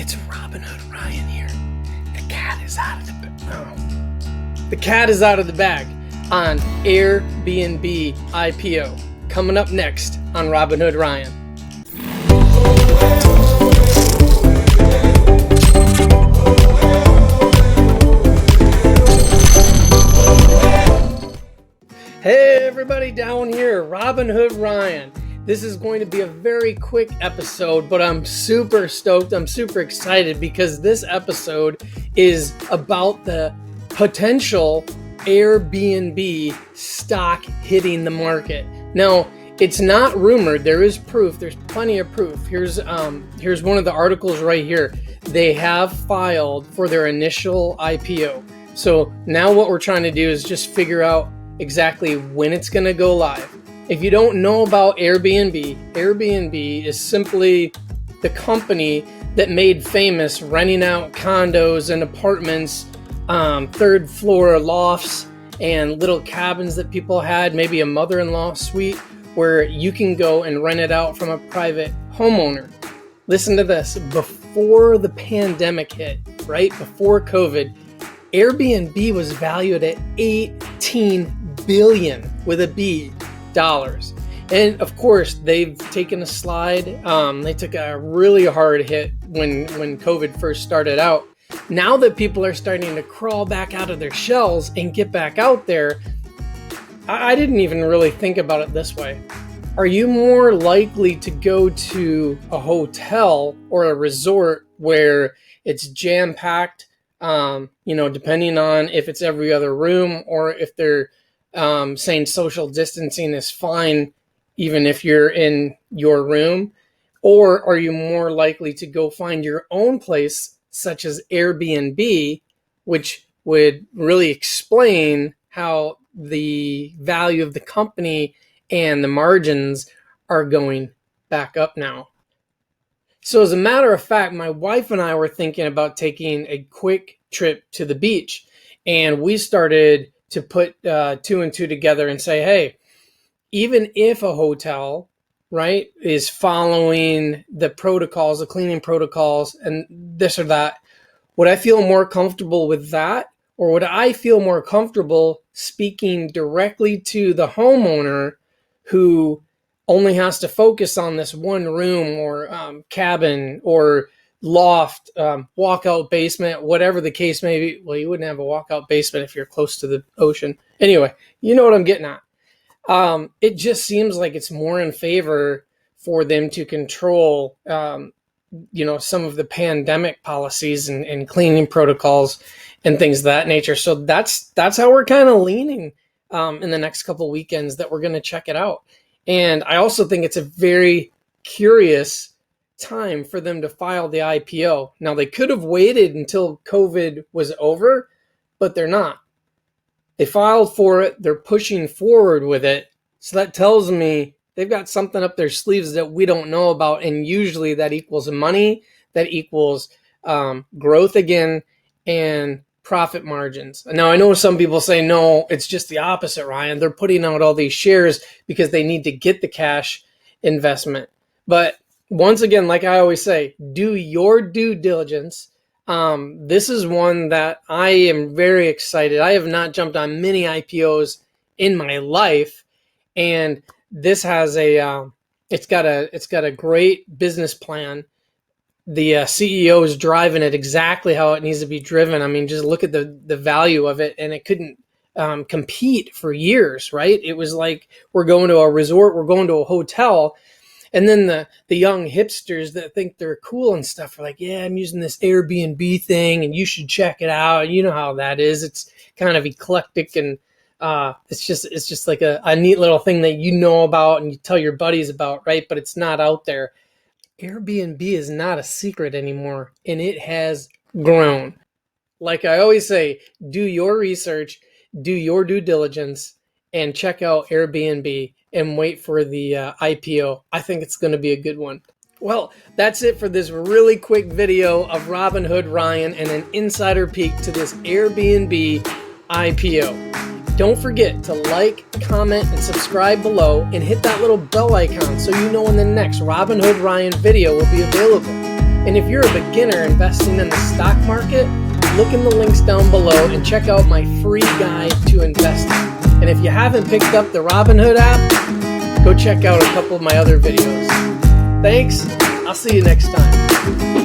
It's Robinhood Ryan here. The cat is out of the bag. The cat is out of the bag on Airbnb IPO. Coming up next on Robinhood Ryan. Hey everybody down here, Robinhood Ryan. This is going to be a very quick episode, but I'm super stoked. I'm super excited because this episode is about the potential Airbnb stock hitting the market. Now, it's not rumored. There is proof. There's plenty of proof. Here's one of the articles right here. They have filed for their initial IPO. So now what we're trying to do is just figure out exactly when it's going to go live. If you don't know about Airbnb, Airbnb is simply the company that made famous renting out condos and apartments, third floor lofts and little cabins that people had, maybe a mother-in-law suite where you can go and rent it out from a private homeowner. Listen to this. Before the pandemic hit, right before COVID, Airbnb was valued at $18 billion with a B dollars. And of course, they've taken a slide. They took a really hard hit when COVID first started out. Now that people are starting to crawl back out of their shells and get back out there, I didn't even really think about it this way. Are you more likely to go to a hotel or a resort where it's jam-packed, depending on if it's every other room or if they're saying social distancing is fine even if you're in your room? Or are you more likely to go find your own place, such as Airbnb, which would really explain how the value of the company and the margins are going back up now? So as a matter of fact, my wife and I were thinking about taking a quick trip to the beach, and we started to put two and two together and say, hey, even if a hotel, right, is following the protocols, the cleaning protocols and this or that, would I feel more comfortable with that? Or would I feel more comfortable speaking directly to the homeowner who only has to focus on this one room or cabin or loft, walkout basement, whatever the case may be? Well, you wouldn't have a walkout basement if you're close to the ocean. Anyway, you know what I'm getting at. It just seems like it's more in favor for them to control, some of the pandemic policies and cleaning protocols and things of that nature. So that's how we're kind of leaning in the next couple weekends that we're going to check it out. And I also think it's a very curious time for them to file the IPO. Now, they could have waited until COVID was over, but they're not. They filed for it. They're pushing forward with it. So that tells me they've got something up their sleeves that we don't know about. And usually that equals money, that equals growth again, and profit margins. Now, I know some people say, no, it's just the opposite, Ryan. They're putting out all these shares because they need to get the cash investment. But once again, like I always say, do your due diligence. This is one that I am very excited. I have not jumped on many IPOs in my life, and this has it's got a great business plan. The CEO is driving it exactly how it needs to be driven. I mean, just look at the value of it, and it couldn't compete for years, right? It was like, we're going to a resort, we're going to a hotel. And then the young hipsters that think they're cool and stuff are like, yeah, I'm using this Airbnb thing and you should check it out. You know how that is. It's kind of eclectic, and it's just like a neat little thing that you know about and you tell your buddies about, right? But it's not out there. Airbnb is not a secret anymore, and it has grown. Like I always say, do your research, do your due diligence, and check out Airbnb and wait for the IPO. I think it's going to be a good one. Well, that's it for this really quick video of Robinhood Ryan and an insider peek to this Airbnb IPO. Don't forget to like, comment, and subscribe below, and hit that little bell icon so you know when the next Robinhood Ryan video will be available. And if you're a beginner investing in the stock market, look in the links down below and check out my free guide to investing. And if you haven't picked up the Robinhood app, go check out a couple of my other videos. Thanks. I'll see you next time.